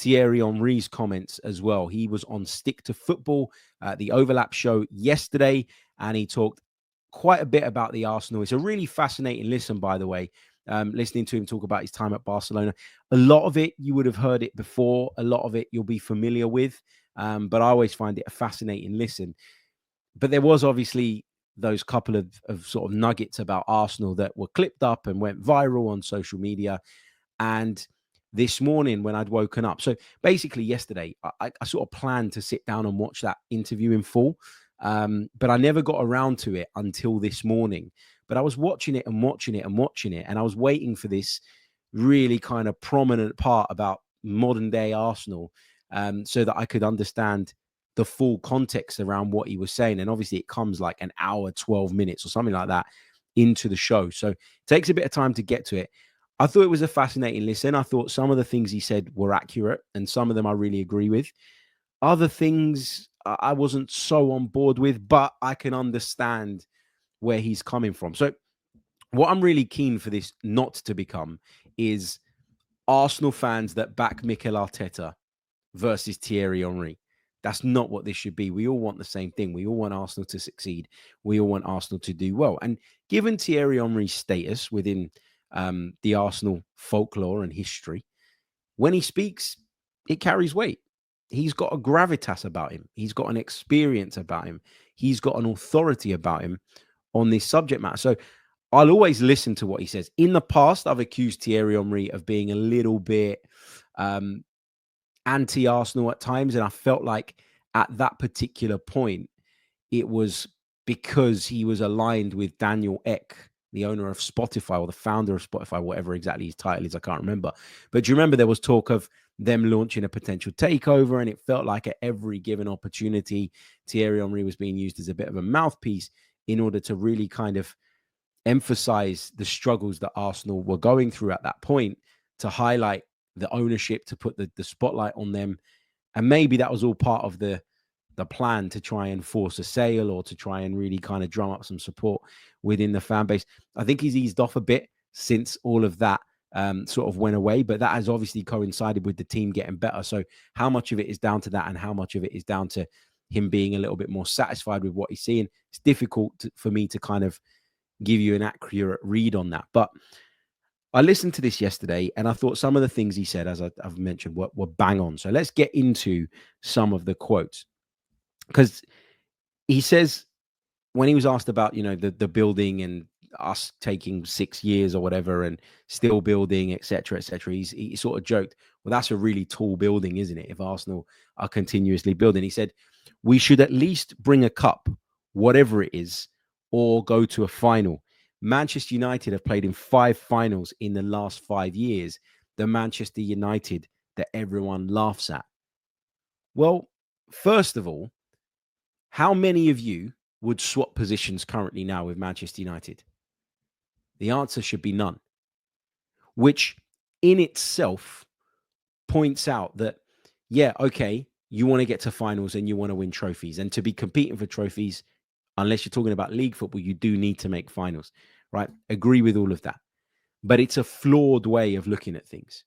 Thierry Henry's comments as well. He was on Stick to Football, the Overlap show yesterday, and he talked quite a bit about the Arsenal. It's a really fascinating listen, by the way, listening to him talk about his time at Barcelona. A lot of it, you would have heard it before. A lot of it, you'll be familiar with. But I always find it a fascinating listen. But there was obviously those couple of sort of nuggets about Arsenal that were clipped up and went viral on social media. And this morning when I'd woken up, so basically yesterday, I sort of planned to sit down and watch that interview in full. But I never got around to it until this morning. But I was watching it and watching it and watching it. And I was waiting for this really kind of prominent part about modern day Arsenal, so that I could understand the full context around what he was saying. And obviously it comes like an hour, 12 minutes or something like that into the show. So it takes a bit of time to get to it. I thought it was a fascinating listen. I thought some of the things he said were accurate and some of them I really agree with. Other things I wasn't so on board with, but I can understand where he's coming from. So what I'm really keen for this not to become is Arsenal fans that back Mikel Arteta versus Thierry Henry. That's not what this should be. We all want the same thing. We all want Arsenal to succeed. We all want Arsenal to do well. And given Thierry Henry's status within the Arsenal folklore and history, when he speaks, it carries weight. He's got a gravitas about him. He's got an experience about him. He's got an authority about him on this subject matter. So I'll always listen to what he says. In the past, I've accused Thierry Henry of being a little bit anti-Arsenal at times. And I felt like at that particular point, it was because he was aligned with Daniel Ek, the owner of Spotify or the founder of Spotify, whatever exactly his title is, I can't remember. But do you remember there was talk of them launching a potential takeover, and it felt like at every given opportunity, Thierry Henry was being used as a bit of a mouthpiece in order to really kind of emphasize the struggles that Arsenal were going through at that point, to highlight the ownership, to put the spotlight on them. And maybe that was all part of the plan to try and force a sale or to try and really kind of drum up some support within the fan base. I think he's eased off a bit since all of that sort of went away, but that has obviously coincided with the team getting better. So how much of it is down to that and how much of it is down to him being a little bit more satisfied with what he's seeing? It's difficult for me to kind of give you an accurate read on that. But I listened to this yesterday and I thought some of the things he said, as I've mentioned, were bang on. So let's get into some of the quotes. Because he says, when he was asked about, the building and us taking 6 years or whatever and still building, et cetera, he sort of joked, well, that's a really tall building, isn't it, if Arsenal are continuously building? He said, we should at least bring a cup, whatever it is, or go to a final. Manchester United have played in 5 finals in the last 5 years. The Manchester United that everyone laughs at. Well, first of all, how many of you would swap positions currently now with Manchester United? The answer should be none, which in itself points out that, yeah, okay, you want to get to finals and you want to win trophies. And to be competing for trophies, unless you're talking about league football, you do need to make finals, right? Agree with all of that. But it's a flawed way of looking at things,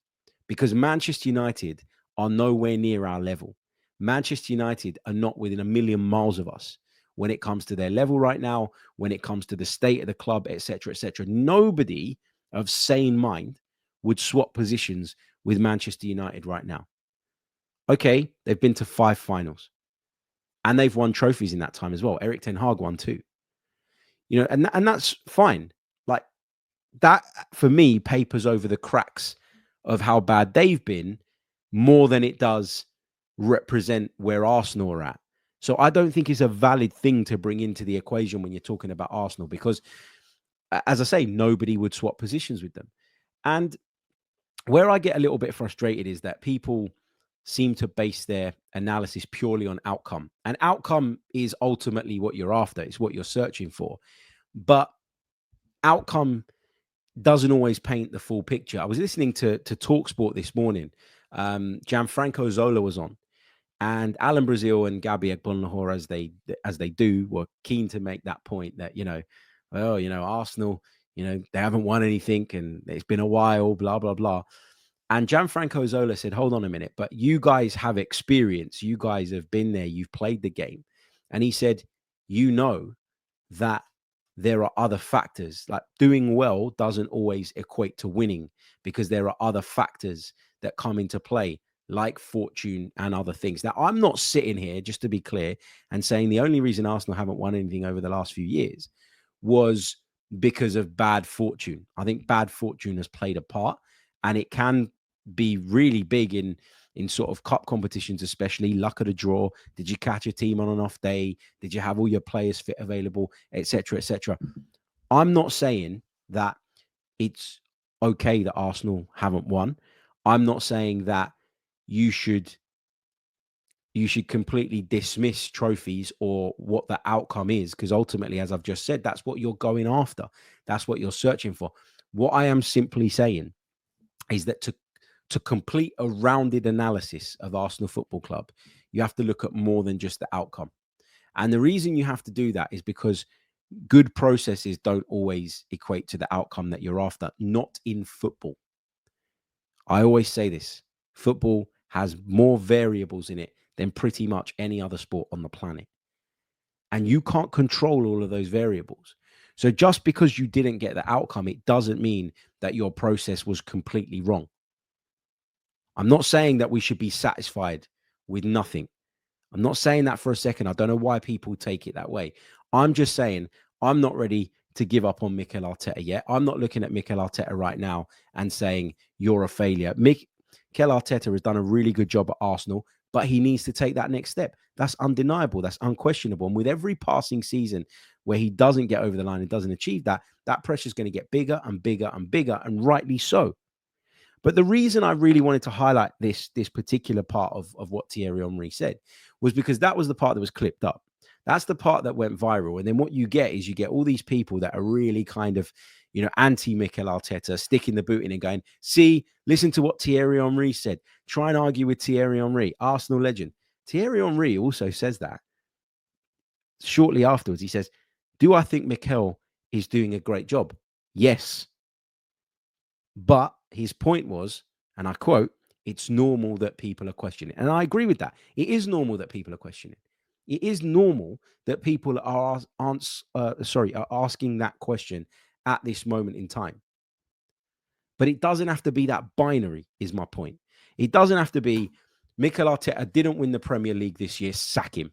because Manchester United are nowhere near our level. Manchester United are not within a million miles of us when it comes to their level right now, when it comes to the state of the club, et cetera, et cetera. Nobody of sane mind would swap positions with Manchester United right now. Okay, they've been to 5 finals and they've won trophies in that time as well. Eric Ten Hag won 2. And that's fine. Like, that, for me, papers over the cracks of how bad they've been more than it does represent where Arsenal are at. So I don't think it's a valid thing to bring into the equation when you're talking about Arsenal, because, as I say, nobody would swap positions with them. And where I get a little bit frustrated is that people seem to base their analysis purely on outcome. And outcome is ultimately what you're after. It's what you're searching for. But outcome doesn't always paint the full picture. I was listening to TalkSport this morning. Gianfranco Zola was on. And Alan Brazil and Gabi Agbonlahor, as they do, were keen to make that point that, Arsenal, they haven't won anything and it's been a while, blah, blah, blah. And Gianfranco Zola said, hold on a minute, but you guys have experience. You guys have been there. You've played the game. And he said, you know that there are other factors. Like doing well doesn't always equate to winning because there are other factors that come into play, like fortune and other things. Now, I'm not sitting here, just to be clear, and saying the only reason Arsenal haven't won anything over the last few years was because of bad fortune. I think bad fortune has played a part, and it can be really big in sort of cup competitions, especially luck of the draw. Did you catch a team on an off day? Did you have all your players fit available, etc., etc.? I'm not saying that it's okay that Arsenal haven't won. I'm not saying that you should completely dismiss trophies or what the outcome is, because ultimately, as I've just said, that's what you're going after. That's what you're searching for. What I am simply saying is that to complete a rounded analysis of Arsenal Football Club, you have to look at more than just the outcome. And the reason you have to do that is because good processes don't always equate to the outcome that you're after, not in football. I always say this: football has more variables in it than pretty much any other sport on the planet. And you can't control all of those variables. So just because you didn't get the outcome, it doesn't mean that your process was completely wrong. I'm not saying that we should be satisfied with nothing. I'm not saying that for a second. I don't know why people take it that way. I'm just saying I'm not ready to give up on Mikel Arteta yet. I'm not looking at Mikel Arteta right now and saying you're a failure. Mikel Arteta has done a really good job at Arsenal, but he needs to take that next step. That's undeniable. That's unquestionable. And with every passing season where he doesn't get over the line and doesn't achieve that, that pressure is going to get bigger and bigger and bigger, and rightly so. But the reason I really wanted to highlight this particular part of what Thierry Henry said was because that was the part that was clipped up. That's the part that went viral. And then what you get is you get all these people that are really kind of, anti-Mikel Arteta, sticking the boot in and going, see, listen to what Thierry Henry said. Try and argue with Thierry Henry, Arsenal legend. Thierry Henry also says that shortly afterwards. He says, do I think Mikel is doing a great job? Yes. But his point was, and I quote, it's normal that people are questioning. And I agree with that. It is normal that people are questioning. It is normal that people are asking that question at this moment in time. But it doesn't have to be that binary, is my point. It doesn't have to be Mikel Arteta didn't win the Premier League this year, sack him.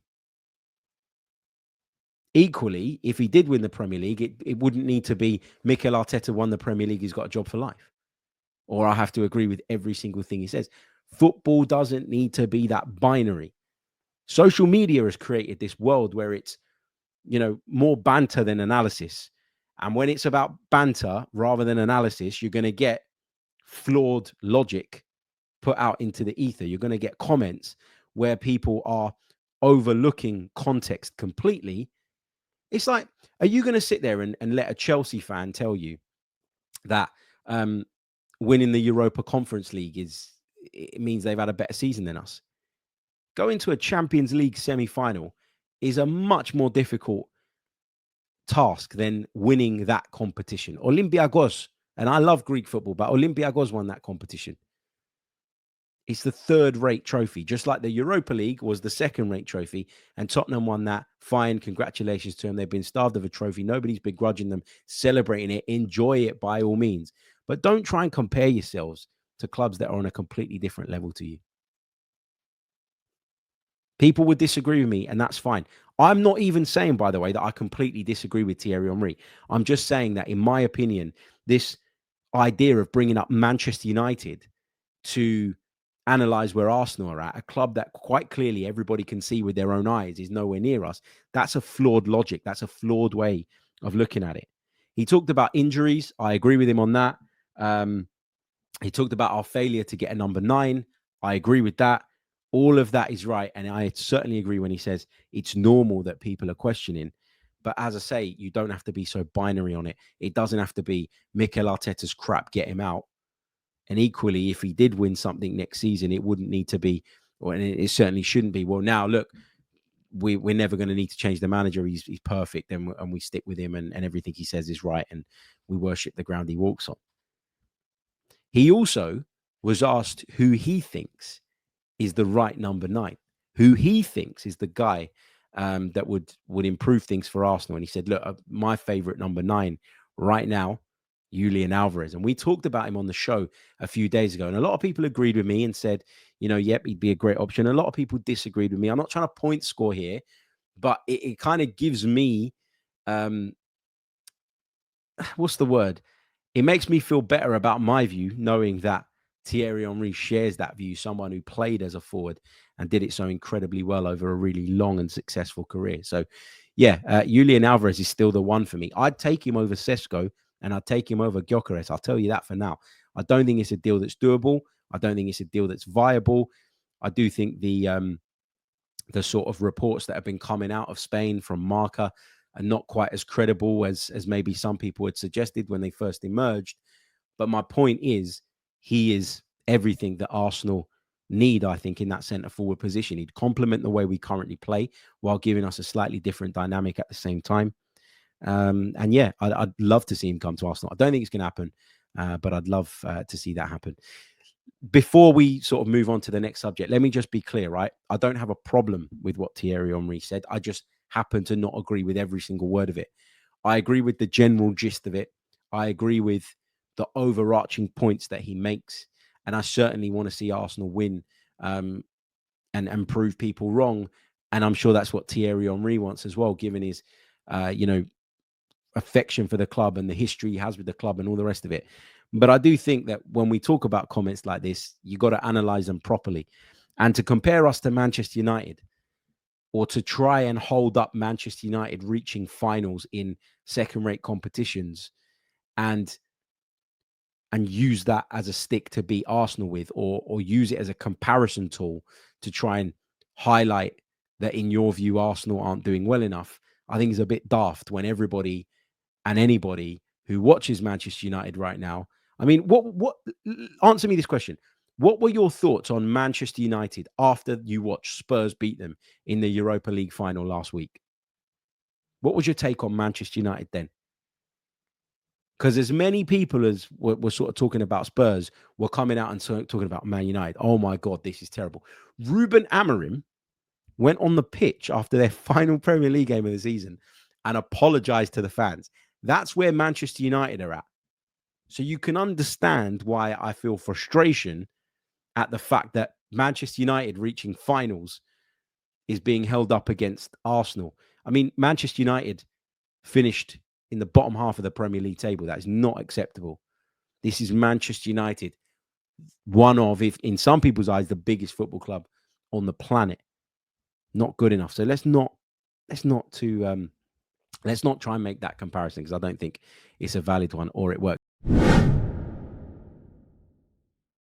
Equally, if he did win the Premier League, it wouldn't need to be Mikel Arteta won the Premier League, he's got a job for life. Or I have to agree with every single thing he says. Football doesn't need to be that binary. Social media has created this world where it's, more banter than analysis. And when it's about banter rather than analysis, you're going to get flawed logic put out into the ether. You're going to get comments where people are overlooking context completely. It's like, are you going to sit there and let a Chelsea fan tell you that winning the Europa Conference League it means they've had a better season than us? Going to a Champions League semi-final is a much more difficult task than winning that competition. Olympiacos, and I love Greek football, but Olympiacos won that competition. It's the third-rate trophy, just like the Europa League was the second-rate trophy, and Tottenham won that. Fine, congratulations to them. They've been starved of a trophy. Nobody's begrudging them celebrating it. Enjoy it by all means. But don't try and compare yourselves to clubs that are on a completely different level to you. People would disagree with me, and that's fine. I'm not even saying, by the way, that I completely disagree with Thierry Henry. I'm just saying that, in my opinion, this idea of bringing up Manchester United to analyze where Arsenal are at, a club that quite clearly everybody can see with their own eyes is nowhere near us, that's a flawed logic. That's a flawed way of looking at it. He talked about injuries. I agree with him on that. He talked about our failure to get a number 9. I agree with that. All of that is right. And I certainly agree when he says it's normal that people are questioning. But as I say, you don't have to be so binary on it. It doesn't have to be Mikel Arteta's crap, get him out. And equally, if he did win something next season, it wouldn't need to be, or it certainly shouldn't be. Well, now, look, we're never going to need to change the manager. He's perfect, and we stick with him, and everything he says is right, and we worship the ground he walks on. He also was asked who he thinks is the right number 9, who he thinks is the guy that would improve things for Arsenal. And he said, look, my favorite number 9 right now, Julian Alvarez. And we talked about him on the show a few days ago. And a lot of people agreed with me and said, yep, he'd be a great option. A lot of people disagreed with me. I'm not trying to point score here, but it kind of gives me, what's the word? It makes me feel better about my view, knowing that Thierry Henry shares that view, someone who played as a forward and did it so incredibly well over a really long and successful career. So, yeah, Julian Alvarez is still the one for me. I'd take him over Sesko and I'd take him over Gyökeres. I'll tell you that for now. I don't think it's a deal that's doable. I don't think it's a deal that's viable. I do think the sort of reports that have been coming out of Spain from Marca are not quite as credible as maybe some people had suggested when they first emerged. But my point is, he is everything that Arsenal need, I think, in that centre forward position. He'd complement the way we currently play while giving us a slightly different dynamic at the same time. And yeah, I'd love to see him come to Arsenal. I don't think it's going to happen, but I'd love to see that happen. Before we sort of move on to the next subject, let me just be clear, right? I don't have a problem with what Thierry Henry said. I just happen to not agree with every single word of it. I agree with the general gist of it. I agree with the overarching points that he makes. And I certainly want to see Arsenal win and prove people wrong. And I'm sure that's what Thierry Henry wants as well, given his, affection for the club and the history he has with the club and all the rest of it. But I do think that when we talk about comments like this, you got to analyze them properly. And to compare us to Manchester United, or to try and hold up Manchester United reaching finals in second-rate competitions and use that as a stick to beat Arsenal with, or use it as a comparison tool to try and highlight that, in your view, Arsenal aren't doing well enough, I think is a bit daft when everybody and anybody who watches Manchester United right now. I mean, what answer me this question. What were your thoughts on Manchester United after you watched Spurs beat them in the Europa League final last week? What was your take on Manchester United then? Because as many people as were sort of talking about Spurs were coming out and talking about Man United. Oh my God, this is terrible. Ruben Amorim went on the pitch after their final Premier League game of the season and apologized to the fans. That's where Manchester United are at. So you can understand why I feel frustration at the fact that Manchester United reaching finals is being held up against Arsenal. I mean, Manchester United finished in the bottom half of the Premier League table. That is not acceptable. This is Manchester United, one of, if in some people's eyes, the biggest football club on the planet. Not good enough. So let's not try and make that comparison, because I don't think it's a valid one or it works.